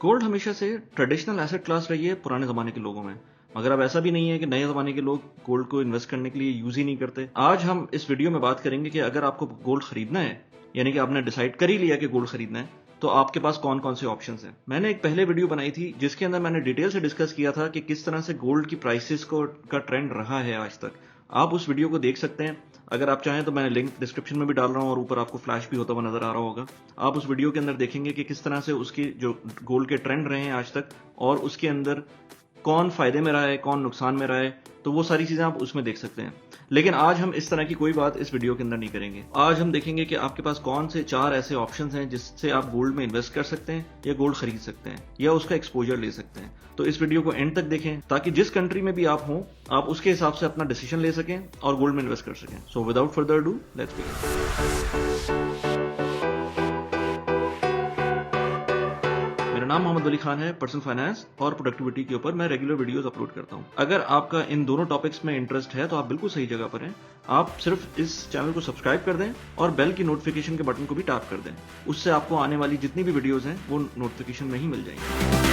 Gold हमेशा से traditional asset class रही है पुराने ज़माने के लोगों में, मगर अब ऐसा भी नहीं है कि नए ज़माने के लोग गोल्ड को इन्वेस्ट करने के लिए यूज़ ही नहीं करते। आज हम इस वीडियो में बात करेंगे कि अगर आपको गोल्ड खरीदना है, यानी कि आपने डिसाइड कर ही लिया कि गोल्ड खरीदना है, तो आपके पास कौन-कौन से ऑप्शंस हैं। मैंने एक पहले वीडियो बनाई थी जिसके अंदर मैंने डिटेल से डिस्कस किया था कि किस तरह से गोल्ड की प्राइसेस का ट्रेंड रहा है आज तक। आप उस वीडियो को देख सकते हैं। अगर आप चाहें तो मैं लिंक डिस्क्रिप्शन में भी डाल रहा हूँ और ऊपर आपको फ्लैश भी होता हुआ नजर आ रहा होगा। आप उस वीडियो के अंदर देखेंगे कि किस तरह से उसकी जो गोल्ड के ट्रेंड रहे हैं आज तक और उसके अंदर कौन फायदे में रहा है, कौन नुकसान में रहा है, तो वो सारी चीजें आप उसमें देख सकते हैं। लेकिन आज हम इस तरह की कोई बात इस वीडियो के अंदर नहीं करेंगे। आज हम देखेंगे कि आपके पास कौन से 4 ऐसे ऑप्शंस हैं जिससे आप गोल्ड में इन्वेस्ट कर सकते हैं या गोल्ड खरीद सकते हैं या उसका एक्सपोजर ले सकते हैं। तो इस वीडियो को एंड तक देखें ताकि जिस कंट्री में भी आप हों, आप उसके हिसाब से अपना डिसीजन ले सकें और गोल्ड में इन्वेस्ट कर सकें। So without further do, let's begin. मेरा नाम मोहम्मद अली खान है। पर्सनल फाइनेंस और प्रोडक्टिविटी के ऊपर मैं रेगुलर वीडियोस अपलोड करता हूं। अगर आपका इन दोनों टॉपिक्स में इंटरेस्ट है तो आप बिल्कुल सही जगह पर हैं। आप सिर्फ इस चैनल को सब्सक्राइब कर दें और बेल की नोटिफिकेशन के बटन को भी टैप कर दें। उससे आपको आने वाली जितनी भी वीडियोस हैं वो नोटिफिकेशन में ही मिल जाएंगी।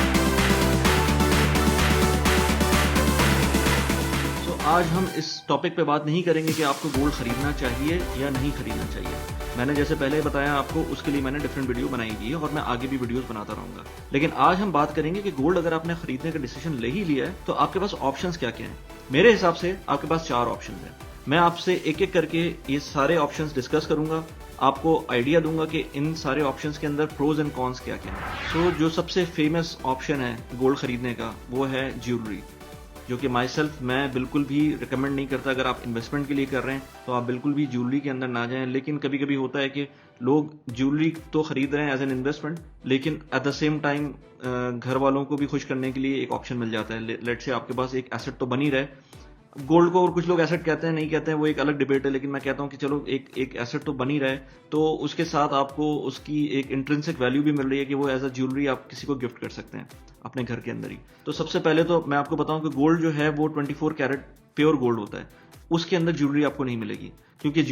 आज हम इस टॉपिक पे बात नहीं करेंगे कि आपको गोल्ड खरीदना चाहिए या नहीं खरीदना चाहिए। मैंने जैसे पहले बताया आपको, उसके लिए मैंने डिफरेंट वीडियो बनाई हुई है और मैं आगे भी वीडियोस बनाता रहूंगा। लेकिन आज हम बात करेंगे कि गोल्ड अगर आपने खरीदने का डिसीजन ले ही लिया है तो आपके पास ऑप्शंस क्या क्या हैं। मेरे हिसाब से आपके पास 4 ऑप्शंस हैं। मैं आपसे एक एक करके ये सारे ऑप्शंस डिस्कस करूंगा, आपको आइडिया दूंगा कि इन सारे ऑप्शंस के अंदर प्रोज एंड कॉन्स क्या क्या हैं। सो जो सबसे फेमस ऑप्शन है गोल्ड खरीदने का वो है ज्वेलरी, जो कि माई सेल्फ मैं बिल्कुल भी रिकमेंड नहीं करता। अगर आप इन्वेस्टमेंट के लिए कर रहे हैं तो आप बिल्कुल भी ज्वेलरी के अंदर ना जाएं। लेकिन कभी कभी होता है कि लोग ज्वेलरी तो खरीद रहे हैं एज एन इन्वेस्टमेंट, लेकिन एट द सेम टाइम घर वालों को भी खुश करने के लिए एक ऑप्शन मिल जाता है। लेट से आपके पास एक एसेट तो बनी रहे गोल्ड को, और कुछ लोग एसेट कहते हैं नहीं कहते हैं वो एक अलग डिबेट है, लेकिन मैं कहता हूं कि चलो एक एसेट तो बनी रहे, तो उसके साथ आपको उसकी एक इंट्रिंसिक वैल्यू भी मिल रही है कि वो एज अ ज्वेलरी आप किसी को गिफ्ट कर सकते हैं अपने घर के अंदर ही। तो सबसे पहले तो मैं आपको बताऊं कि गोल्ड जो है वो 24 कैरेट प्योर गोल्ड होता है। उसके अंदर ज्वेलरी आपको नहीं मिलेगी क्योंकि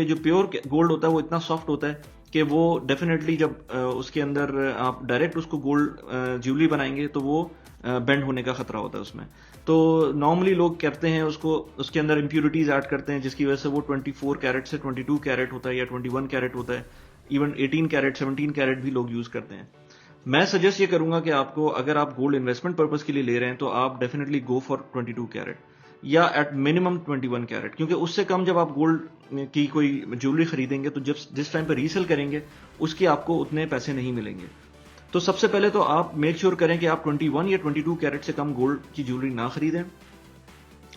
जो प्योर गोल्ड होता है वो इतना सॉफ्ट होता है कि वो डेफिनेटली जब उसके अंदर आप डायरेक्ट उसको गोल्ड ज्वेलरी बनाएंगे तो वो बेंड होने का खतरा होता है उसमें। तो नॉर्मली लोग करते हैं उसके अंदर इंप्योरिटीज ऐड करते हैं जिसकी वजह से वो 24 कैरेट से 22 कैरेट होता है या 21 कैरेट होता है, इवन 18 कैरेट 17 कैरेट भी लोग यूज करते हैं। मैं सजेस्ट ये करूंगा कि आपको, अगर आप गोल्ड इन्वेस्टमेंट पर्पज के लिए ले रहे हैं तो आप डेफिनेटली गो फॉर 22 कैरेट या एट मिनिमम 21 कैरेट, क्योंकि उससे कम जब आप गोल्ड की कोई ज्वेलरी खरीदेंगे तो जिस टाइम पर रीसेल करेंगे उसके आपको उतने पैसे नहीं मिलेंगे। तो सबसे पहले तो आप मेक श्योर करें कि आप 21 या 22 कैरेट से कम गोल्ड की ज्वेलरी ना खरीदें।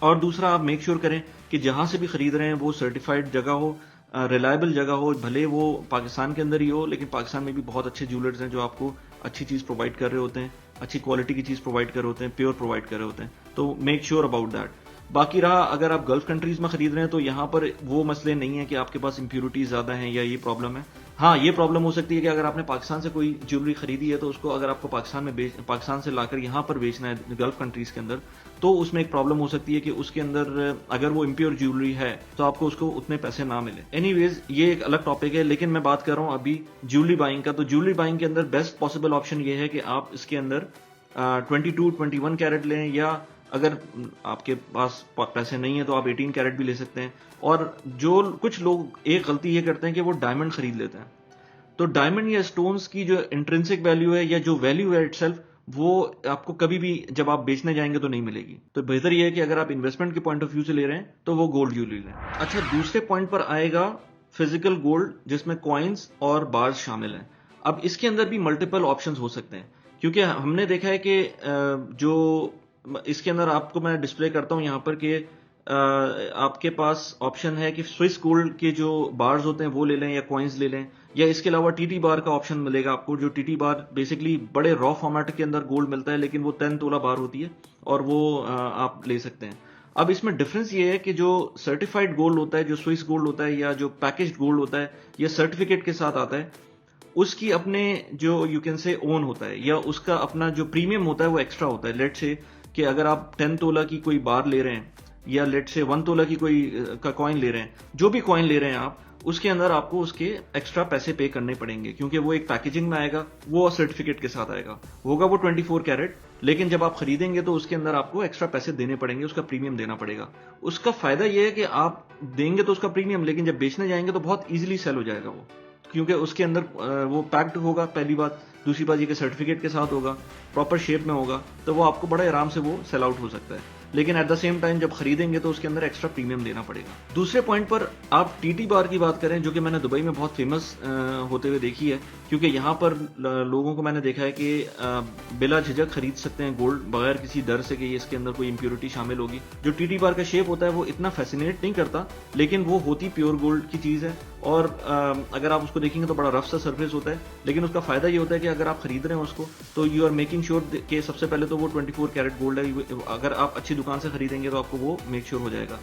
और दूसरा, आप मेक श्योर करें कि जहां से भी खरीद रहे हैं वो सर्टिफाइड जगह हो, रिलायबल जगह हो, भले वो पाकिस्तान के अंदर ही हो, लेकिन पाकिस्तान में भी बहुत अच्छे ज्वेलर्स हैं जो आपको अच्छी चीज प्रोवाइड कर रहे होते हैं, अच्छी क्वालिटी की चीज प्रोवाइड कर रहे होते हैं, प्योर प्रोवाइड कर रहे होते हैं। तो मेक श्योर अबाउट दैट। बाकी रहा, अगर आप गल्फ कंट्रीज में खरीद रहे हैं तो यहाँ पर वो मसले नहीं है कि आपके पास इंप्योरिटीज ज्यादा हैं या ये प्रॉब्लम है। हाँ, ये प्रॉब्लम हो सकती है कि अगर आपने पाकिस्तान से कोई ज्वेलरी खरीदी है तो उसको अगर आपको पाकिस्तान से लाकर यहाँ पर बेचना है गल्फ कंट्रीज के अंदर, तो उसमें एक प्रॉब्लम हो सकती है कि उसके अंदर अगर वो इम्प्योर ज्वेलरी है तो आपको उसको उतने पैसे ना मिले। एनीवेज, ये एक अलग टॉपिक है, लेकिन मैं बात कर रहा हूँ अभी ज्वेलरी बाइंग का। तो ज्वेलरी बाइंग के अंदर बेस्ट पॉसिबल ऑप्शन ये है कि आप इसके अंदर 22-21 कैरेट लें, या अगर आपके पास पैसे नहीं है तो आप 18 कैरेट भी ले सकते हैं। और जो कुछ लोग एक गलती ये करते हैं कि वो डायमंड खरीद लेते हैं। तो डायमंड या स्टोन्स की जो इंट्रिंसिक वैल्यू है या जो वैल्यू है इटसेल्फ, वो आपको कभी भी जब आप बेचने जाएंगे तो नहीं मिलेगी। तो बेहतर ये है कि अगर आप इन्वेस्टमेंट के पॉइंट ऑफ व्यू से ले रहे हैं तो वो गोल्ड ज्वेलरी लें। अच्छा, दूसरे पॉइंट पर आएगा फिजिकल गोल्ड, जिसमें कॉइन्स और बार्स शामिल हैं। अब इसके अंदर भी मल्टीपल ऑप्शंस हो सकते हैं, क्योंकि हमने देखा है कि जो इसके अंदर आपको मैं डिस्प्ले करता हूं यहां पर कि आपके पास ऑप्शन है कि स्विस गोल्ड के जो बार्स होते हैं वो ले लें या कॉइन्स ले लें, या इसके अलावा टीटी बार का ऑप्शन मिलेगा आपको। जो टीटी बार बेसिकली बड़े रॉ फॉर्मेट के अंदर गोल्ड मिलता है, लेकिन वो 10 तोला बार होती है और वो आप ले सकते हैं। अब इसमें डिफरेंस ये है कि जो सर्टिफाइड गोल्ड होता है, जो स्विस गोल्ड होता है या जो पैकेज्ड गोल्ड होता है या सर्टिफिकेट के साथ आता है, उसकी अपने जो यू कैन से ओन होता है या उसका अपना जो प्रीमियम होता है वो एक्स्ट्रा होता है। लेट से कि अगर आप 10 तोला की कोई बार ले रहे हैं या लेट से 1 तोला की कोई का कॉइन ले रहे हैं, जो भी कॉइन ले रहे हैं आप, उसके अंदर आपको उसके एक्स्ट्रा पैसे पे करने पड़ेंगे, क्योंकि वो एक पैकेजिंग में आएगा, वो सर्टिफिकेट के साथ आएगा, होगा वो 24 कैरेट, लेकिन जब आप खरीदेंगे तो उसके अंदर आपको एक्स्ट्रा पैसे देने पड़ेंगे, उसका प्रीमियम देना पड़ेगा। उसका फायदा ये है कि आप देंगे तो उसका प्रीमियम, लेकिन जब बेचने जाएंगे तो बहुत ईजिली सेल हो जाएगा वो, क्योंकि उसके अंदर वो पैक्ड होगा, पहली बात। दूसरी बात ये कि सर्टिफिकेट के साथ होगा, प्रॉपर शेप में होगा, तो वो आपको बड़े आराम से वो सेल आउट हो सकता है। लेकिन एट द सेम टाइम जब खरीदेंगे तो उसके अंदर एक्स्ट्रा प्रीमियम देना पड़ेगा। दूसरे पॉइंट पर आप टीटी बार की बात करें, जो कि मैंने दुबई में बहुत फेमस होते हुए देखी है, क्योंकि यहाँ पर लोगों को मैंने देखा है कि बिला झिझक खरीद सकते हैं गोल्ड, बगैर किसी डर से कि इसके अंदर कोई इंप्योरिटी शामिल होगी। जो टीटी बार का शेप होता है वो इतना फैसिनेट नहीं करता, लेकिन वो होती प्योर गोल्ड की चीज़ है, और अगर आप उसको देखेंगे तो बड़ा रफ सा सरफेस होता है। लेकिन उसका फायदा ये होता है कि अगर आप खरीद रहे हैं उसको, तो यू आर मेकिंग श्योर कि सबसे पहले तो वो 24 कैरेट गोल्ड है। अगर आप अच्छी दुकान से खरीदेंगे तो आपको वो मेक श्योर हो जाएगा।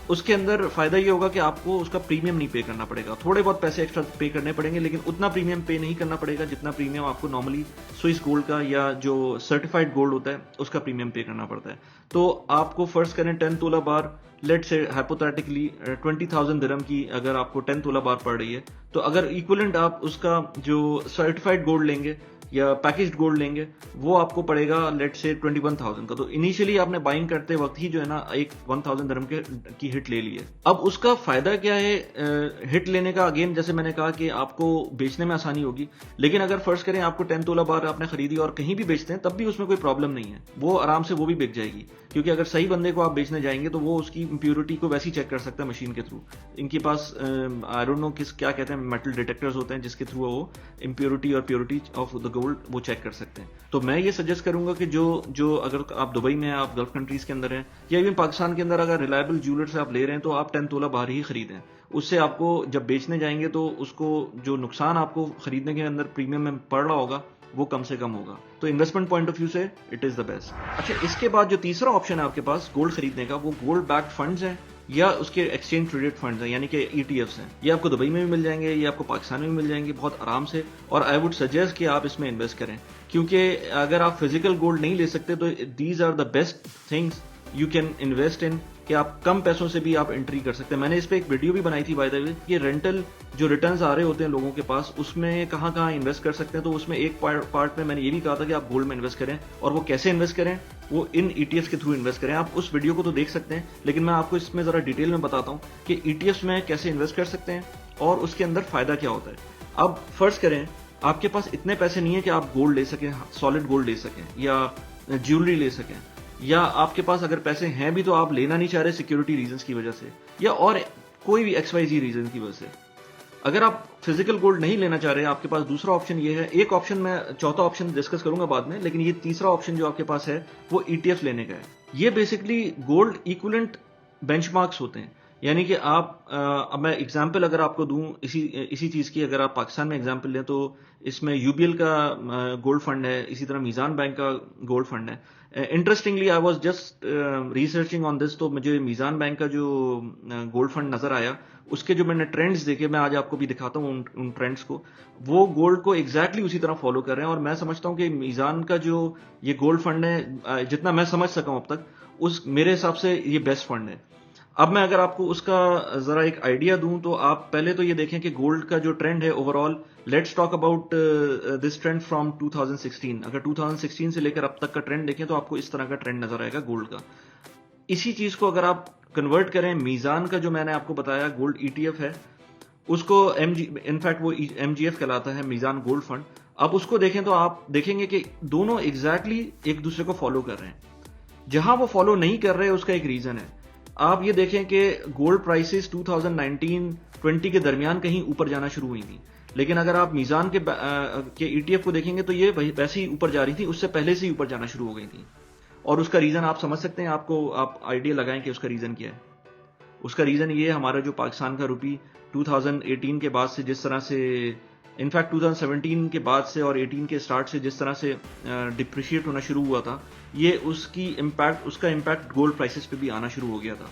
उसके अंदर फायदा ये होगा कि आपको उसका प्रीमियम नहीं पे करना पड़ेगा, थोड़े बहुत पैसे एक्स्ट्रा पे करने पड़ेंगे, लेकिन उतना प्रीमियम पे नहीं करना पड़ेगा जितना प्रीमियम आपको नॉर्मली स्विस गोल्ड का या जो सर्टिफाइड गोल्ड होता है उसका प्रीमियम पे करना पड़ता है। तो आपको फर्स्ट करें 10 तोला बार, लेट से हाइपोथेटिकली 20,000 दिरहम की अगर आपको 10 तोला बार पड़ रही है, तो अगर इक्विवेलेंट आप उसका जो सर्टिफाइड गोल्ड लेंगे या पैकेज्ड गोल्ड लेंगे, वो आपको पड़ेगा लेट से 21,000 का। तो इनिशियली आपने बाइंग करते वक्त ही जो है ना एक 1,000 दिरहम की हिट ले ली है। अब उसका फायदा क्या है हिट लेने का? अगेन जैसे मैंने कहा कि आपको बेचने में आसानी होगी, लेकिन अगर फर्स्ट करें आपको 10 तोला बार आपने खरीदी और कहीं भी बेचते हैं तब भी उसमें कोई प्रॉब्लम नहीं है, वो आराम से वो भी बिक जाएगी, क्योंकि अगर सही बंदे को आप बेचने जाएंगे तो वो उसकी इंप्योरिटी को वैसे ही चेक कर सकता है मशीन के थ्रू। इनके पास आई डोंट नो क्या कहते हैं, मेटल डिटेक्टर्स होते हैं जिसके थ्रू वो इंप्योरिटी और प्योरिटी ऑफ द गोल्ड वो चेक कर सकते हैं। तो मैं ये सजेस्ट करूंगा कि जो अगर आप दुबई में हैं, आप गल्फ कंट्रीज के अंदर हैं, या इवन पाकिस्तान के अंदर अगर रिलायबल ज्वेलर से आप ले रहे हैं तो आप 10 तोला बाहर ही खरीदें। उससे आपको जब बेचने जाएंगे तो उसको जो नुकसान आपको खरीदने के अंदर प्रीमियम में पड़ रहा होगा वो कम से कम होगा। तो इन्वेस्टमेंट पॉइंट ऑफ व्यू से इट इज द बेस्ट। अच्छा, इसके बाद जो तीसरा ऑप्शन है आपके पास गोल्ड खरीदने का, वो गोल्ड बैक्ड फंड्स हैं या उसके एक्सचेंज ट्रेडेड फंड्स हैं, यानी कि ईटीएफ्स हैं। ये आपको दुबई में भी मिल जाएंगे, ये आपको पाकिस्तान में भी मिल जाएंगे बहुत आराम से, और आई वुड सजेस्ट कि आप इसमें इन्वेस्ट करें, क्योंकि अगर आप फिजिकल गोल्ड नहीं ले सकते तो these are the best things you can invest in, कि आप कम पैसों से भी आप एंट्री कर सकते हैं। मैंने इस पे एक वीडियो भी बनाई थी बाय द वे, ये रेंटल जो रिटर्न्स आ रहे होते हैं लोगों के पास, उसमें कहाँ कहाँ इन्वेस्ट कर सकते हैं। तो उसमें एक पार्ट में मैंने ये भी कहा था कि आप गोल्ड में इन्वेस्ट करें, और वो कैसे इन्वेस्ट करें, वो इन ईटीएफ्स के थ्रू इन्वेस्ट करें। आप उस वीडियो को तो देख सकते हैं, लेकिन मैं आपको इसमें जरा डिटेल में बताता हूँ कि ईटीएफ्स में कैसे इन्वेस्ट कर सकते हैं और उसके अंदर फायदा क्या होता है। अब फर्स्ट करें आपके पास इतने पैसे नहीं है कि आप गोल्ड ले सकें, सॉलिड गोल्ड ले सकें या ज्वेलरी ले सकें, या आपके पास अगर पैसे हैं भी तो आप लेना नहीं चाह रहे सिक्योरिटी रीजंस की वजह से, या और कोई भी XYZ रीजन की वजह से। अगर आप फिजिकल गोल्ड नहीं लेना चाह रहे, आपके पास दूसरा ऑप्शन ये है। एक ऑप्शन मैं चौथा ऑप्शन डिस्कस करूंगा बाद में, लेकिन ये तीसरा ऑप्शन जो आपके पास है वो ETF लेने का है। ये बेसिकली गोल्ड इक्विवेलेंट बेंचमार्क्स होते हैं, यानी कि आप अब मैं एग्जांपल अगर आपको दूं इसी चीज की, अगर आप पाकिस्तान में एग्जांपल लें तो इसमें UBL का गोल्ड फंड है, इसी तरह मीजान बैंक का गोल्ड फंड है। Interestingly I was just researching on this, तो मुझे मीजान बैंक का जो गोल्ड फंड नजर आया, उसके जो मैंने ट्रेंड्स देखे, मैं आज आपको भी दिखाता हूँ उन ट्रेंड्स को। वो गोल्ड को एग्जैक्टली उसी तरह फॉलो कर रहे हैं, और मैं समझता हूँ कि मीजान का जो ये गोल्ड फंड है, जितना मैं समझ सका हूं अब तक, उस मेरे हिसाब से ये बेस्ट फंड है। अब मैं अगर आपको उसका जरा एक आइडिया दूं, तो आप पहले तो ये देखें कि गोल्ड का जो ट्रेंड है overall, let's talk about this trend from 2016। अगर 2016 से लेकर अब तक का ट्रेंड देखें तो आपको इस तरह का ट्रेंड नजर आएगा गोल्ड का। इसी चीज को अगर आप कन्वर्ट करें, मीजान का जो मैंने आपको बताया गोल्ड ETF है, उसको इनफैक्ट वो MGF कहलाता है, मीजान गोल्ड फंड। अब उसको देखें तो आप देखेंगे कि दोनों एग्जैक्टली एक दूसरे को फॉलो कर रहे हैं। जहां वो फॉलो नहीं कर रहे उसका एक रीजन है। आप ये देखें कि गोल्ड प्राइसेस 2019-20 के दरमियान कहीं ऊपर जाना शुरू हुई थी, लेकिन अगर आप मीजान के ETF को देखेंगे तो ये वैसे ही ऊपर जा रही थी, उससे पहले से ही ऊपर जाना शुरू हो गई थी। और उसका रीजन आप समझ सकते हैं, आप आइडिया लगाएं कि उसका रीजन क्या है। उसका रीजन ये है, हमारा जो पाकिस्तान का रुपी 2018 के बाद से जिस तरह से, इनफैक्ट 2017 के बाद से और 18 के स्टार्ट से जिस तरह से डिप्रिशिएट होना शुरू हुआ था, ये उसका इम्पैक्ट गोल्ड प्राइसेस पे भी आना शुरू हो गया था।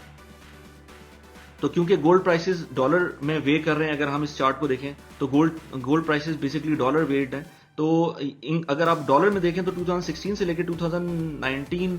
तो क्योंकि गोल्ड प्राइसेस डॉलर में वे कर रहे हैं, अगर हम इस चार्ट को देखें तो gold prices basically dollar weight है। तो अगर आप डॉलर में देखें तो 2016 से लेकर 2019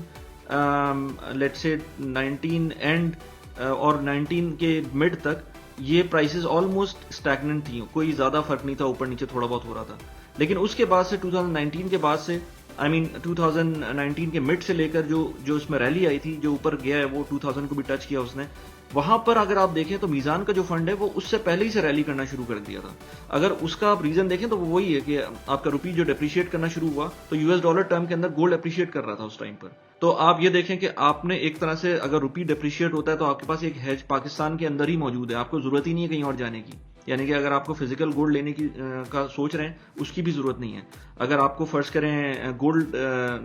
लेट्स से 19 एंड और 19 के मिड तक ये प्राइसेस ऑलमोस्ट स्टैग्नेंट थी, कोई ज्यादा फर्क नहीं था, ऊपर नीचे थोड़ा बहुत हो रहा था। लेकिन उसके बाद से 2019 के बाद से आई मीन 2019 के मिड से लेकर जो उसमें रैली आई थी, जो ऊपर गया है वो 2000 को भी टच किया उसने, वहां पर अगर आप देखें तो मीजान का जो फंड है वो उससे पहले ही से रैली करना शुरू कर दिया था। अगर उसका आप रीजन देखें तो वो वही है कि आपका रुपी जो डेप्रिशिएट करना शुरू हुआ तो यूएस डॉलर टर्म के अंदर गोल्ड अप्रिशिएट कर रहा था उस टाइम पर। तो आप ये देखें कि आपने एक तरह से अगर रुपी डेप्रिशिएट होता है तो आपके पास एक हेज पाकिस्तान के अंदर ही मौजूद है, आपको जरूरत ही नहीं है कहीं और जाने की। यानी कि अगर आपको फिजिकल गोल्ड लेने की का सोच रहे हैं उसकी भी जरूरत नहीं है। अगर आपको फर्ज करें गोल्ड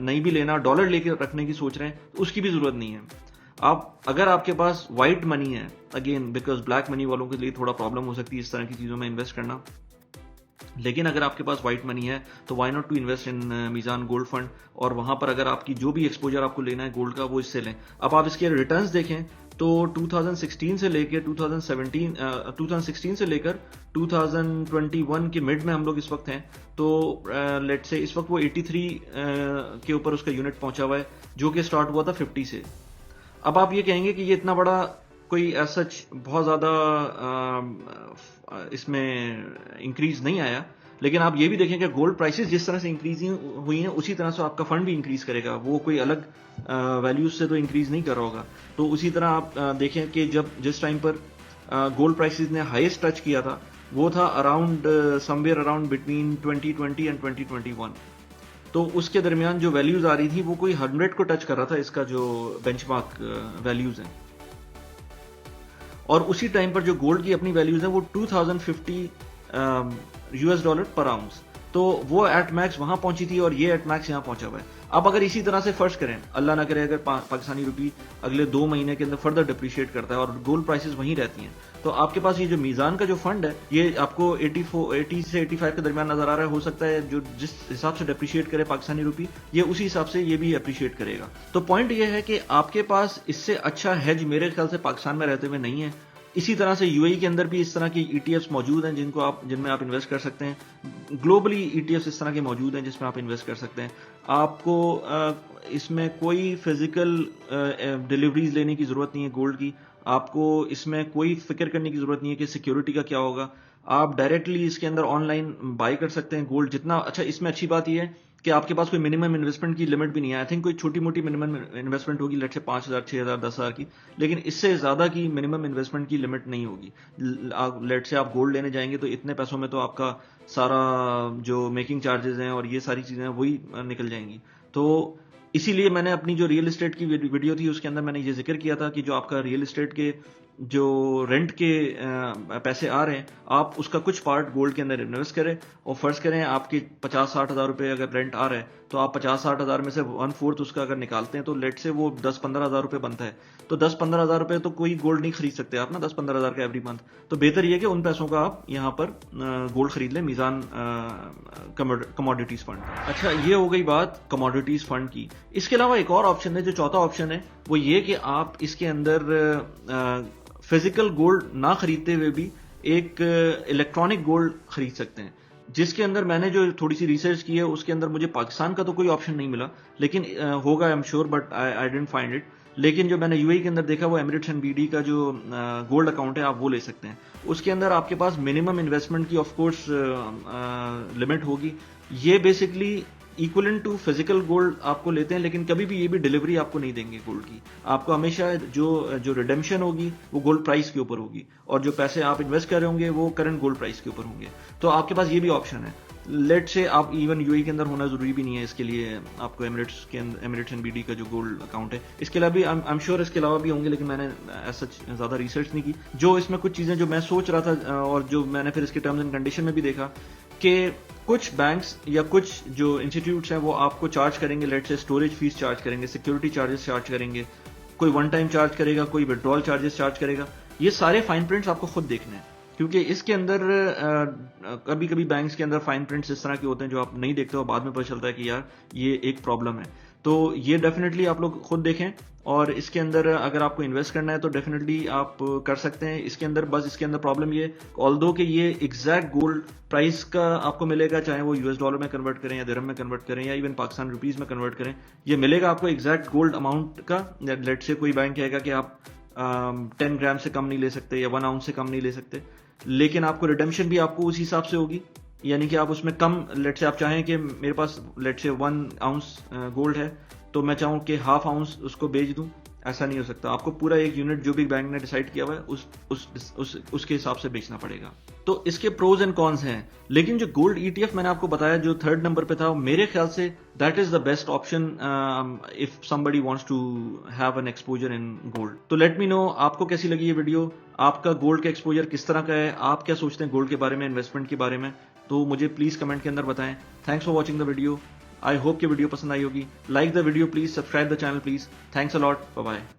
नहीं भी लेना, डॉलर लेके रखने की सोच रहे हैं उसकी भी जरूरत नहीं है। आप अगर आपके पास व्हाइट मनी है, अगेन बिकॉज ब्लैक मनी वालों के लिए थोड़ा प्रॉब्लम हो सकती है इस तरह की चीजों में इन्वेस्ट करना, लेकिन अगर आपके पास व्हाइट मनी है तो why not to invest in Meezan gold fund, और वहां पर अगर आपकी जो भी एक्सपोजर आपको लेना है गोल्ड का वो इससे लें। अब आप इसके रिटर्न्स देखें तो 2016 से लेकर 2016 से लेकर 2021 के मिड में हम लोग इस वक्त हैं, तो लेट्स से इस वक्त वो 83 के ऊपर उसका यूनिट पहुंचा हुआ है, जो कि स्टार्ट हुआ था 50 से। अब आप ये कहेंगे कि ये इतना बड़ा कोई सच बहुत ज्यादा इसमें इंक्रीज नहीं आया, लेकिन आप ये भी देखें कि गोल्ड प्राइसेस जिस तरह से इंक्रीज हुई हैं उसी तरह से आपका फंड भी इंक्रीज करेगा, वो कोई अलग वैल्यूज से तो इंक्रीज नहीं कर रहा होगा। तो उसी तरह आप देखें कि जिस टाइम पर गोल्ड प्राइसेस ने हाईएस्ट टच किया था वो था around somewhere around between 2020 and 2021। तो उसके दरमियान जो वैल्यूज आ रही थी वो कोई 100 को टच कर रहा था, इसका जो बेंचमार्क वैल्यूज हैं। और उसी टाइम पर जो गोल्ड की अपनी वैल्यूज है वो 2050 यूएस डॉलर पर आउंस, तो वो एट मैक्स वहां पहुंची थी और ये एट मैक्स यहां पहुंचा हुआ है। अब अगर इसी तरह से फर्ज करें, अल्लाह ना करे अगर पाकिस्तानी रुपी अगले 2 महीने के अंदर फर्दर डिप्रिशिएट करता है और गोल्ड प्राइसेस वहीं रहती हैं, तो आपके पास ये जो मीजान का जो फंड है ये आपको 80 से 85 के दरमियान नजर आ रहा है। हो सकता है जो जिस हिसाब से डिप्रिशिएट करे पाकिस्तानी रुपी ये उसी हिसाब से ये भी अप्रिशिएट करेगा। तो पॉइंट ये है कि आपके पास इससे अच्छा हेज मेरे ख्याल से पाकिस्तान में रहते हुए नहीं है। इसी तरह से यूएई के अंदर भी इस तरह की ईटीएफ्स मौजूद हैं जिनमें आप इन्वेस्ट कर सकते हैं। ग्लोबली ईटीएफ्स इस तरह के मौजूद हैं जिसमें आप इन्वेस्ट कर सकते हैं। आपको इसमें कोई फिजिकल डिलीवरीज लेने की जरूरत नहीं है गोल्ड की, आपको इसमें कोई फिक्र करने की जरूरत नहीं है कि सिक्योरिटी का क्या होगा। आप डायरेक्टली इसके अंदर ऑनलाइन बाय कर सकते हैं गोल्ड जितना। अच्छा, इसमें अच्छी बात यह है कि आपके पास कोई मिनिमम इन्वेस्टमेंट की लिमिट भी नहीं है। आई थिंक कोई छोटी मोटी मिनिमम इन्वेस्टमेंट होगी, लेट्स से 5,000, 6,000, 10,000 की, लेकिन इससे ज्यादा की मिनिमम इन्वेस्टमेंट की लिमिट नहीं होगी। लेट्स से आप गोल्ड लेने जाएंगे तो इतने पैसों में तो आपका सारा जो मेकिंग चार्जेस हैं और ये सारी चीजें वही निकल जाएंगी। तो इसीलिए मैंने अपनी जो रियल एस्टेट की वीडियो थी उसके अंदर मैंने ये जिक्र किया था कि जो आपका रियल एस्टेट के जो रेंट के पैसे आ रहे हैं आप उसका कुछ पार्ट गोल्ड के अंदर इन्वेस्ट करें। और फर्ज करें आपके 50-60 हज़ार रुपए अगर रेंट आ रहा है तो आप 50-60 हज़ार में से 1/4 उसका अगर निकालते हैं तो लेट से वो 10-15 हज़ार रुपए बनता है। तो 10-15 हज़ार रुपए तो कोई गोल्ड नहीं खरीद सकते आप ना, 10-15 हज़ार का एवरी मंथ। तो बेहतर ये कि उन पैसों का आप यहाँ पर गोल्ड खरीद लें मीजान कमोडिटीज फंड। अच्छा, ये हो गई बात कमोडिटीज फंड की। इसके अलावा एक और ऑप्शन है, जो चौथा ऑप्शन है वो ये कि आप इसके अंदर फिजिकल गोल्ड ना खरीदते हुए भी एक इलेक्ट्रॉनिक गोल्ड खरीद सकते हैं, जिसके अंदर मैंने जो थोड़ी सी रिसर्च की है उसके अंदर मुझे पाकिस्तान का तो कोई ऑप्शन नहीं मिला, लेकिन होगा I am sure, but I didn't find it. लेकिन जो मैंने यूएई के अंदर देखा वो एमिरेट्स एंड बीडी का जो गोल्ड अकाउंट है आप वो ले सकते हैं। उसके अंदर आपके पास मिनिमम इन्वेस्टमेंट की ऑफकोर्स लिमिट होगी। ये basically equivalent to physical gold आपको लेते हैं, लेकिन कभी भी ये भी डिलीवरी आपको नहीं देंगे गोल्ड की। आपको हमेशा जो रिडेम्पशन होगी वो गोल्ड प्राइस के ऊपर होगी और जो पैसे आप इन्वेस्ट कर रहे होंगे वो करंट गोल्ड प्राइस के ऊपर होंगे। तो आपके पास ये भी ऑप्शन है। लेट से आप इवन यूएई के अंदर होना जरूरी भी नहीं है इसके लिए, आपको एमिरेट्स एंड बीडी का जो गोल्ड अकाउंट है इसके अलावा भी आई एम श्योर इसके अलावा भी होंगे, लेकिन मैंने ऐसा ज्यादा रिसर्च नहीं की। जो इसमें कुछ चीजें जो मैं सोच रहा था और जो मैंने फिर इसके टर्म्स एंड कंडीशन में भी देखा कि कुछ बैंक्स या कुछ जो इंस्टीट्यूट्स हैं वो आपको चार्ज करेंगे, लेट से स्टोरेज फीस चार्ज करेंगे, सिक्योरिटी चार्जेस चार्ज करेंगे, कोई वन टाइम चार्ज करेगा, कोई विड्रॉल चार्जेस चार्ज करेगा। ये सारे फाइन प्रिंट्स आपको खुद देखने हैं, क्योंकि इसके अंदर कभी कभी बैंक्स के अंदर फाइन प्रिंट्स इस तरह के होते हैं जो आप नहीं देखते हो, बाद में पता चलता है कि यार ये एक प्रॉब्लम है। तो ये डेफिनेटली आप लोग खुद देखें और इसके अंदर अगर आपको इन्वेस्ट करना है तो डेफिनेटली आप कर सकते हैं। इसके अंदर बस इसके अंदर प्रॉब्लम ये, ऑल्दो कि ये एग्जैक्ट गोल्ड प्राइस का आपको मिलेगा, चाहे वो यूएस डॉलर में कन्वर्ट करें या दिरहम में कन्वर्ट करें या इवन पाकिस्तान रुपीज में कन्वर्ट करें, ये मिलेगा आपको एग्जैक्ट गोल्ड अमाउंट का। लेट से कोई बैंक कहेगा कि आप 10 ग्राम से कम नहीं ले सकते या 1 आउंस से कम नहीं ले सकते, लेकिन आपको रिडेम्पशन भी आपको उस हिसाब से होगी। यानी कि आप उसमें कम, लेट से आप चाहें कि मेरे पास लेट से 1 आउंस गोल्ड है तो मैं चाहूँ कि हाफ आउंस उसको बेच दूं, ऐसा नहीं हो सकता। आपको पूरा एक यूनिट जो भी बैंक ने डिसाइड किया हुआ है उसके हिसाब से बेचना पड़ेगा। तो इसके प्रोज एंड कॉन्स हैं, लेकिन जो गोल्ड ईटीएफ मैंने आपको बताया जो 3rd नंबर पे था, मेरे ख्याल से that is the best option if somebody wants to have an exposure in gold. तो लेट मी नो आपको कैसी लगी ये वीडियो, आपका गोल्ड का एक्सपोजर किस तरह का है, आप क्या सोचते हैं गोल्ड के बारे में, इन्वेस्टमेंट के बारे में, तो मुझे प्लीज कमेंट के अंदर बताएं। Thanks for watching the video. I hope कि वीडियो पसंद आई होगी। Like the video please, subscribe the channel please. Thanks a lot, bye bye.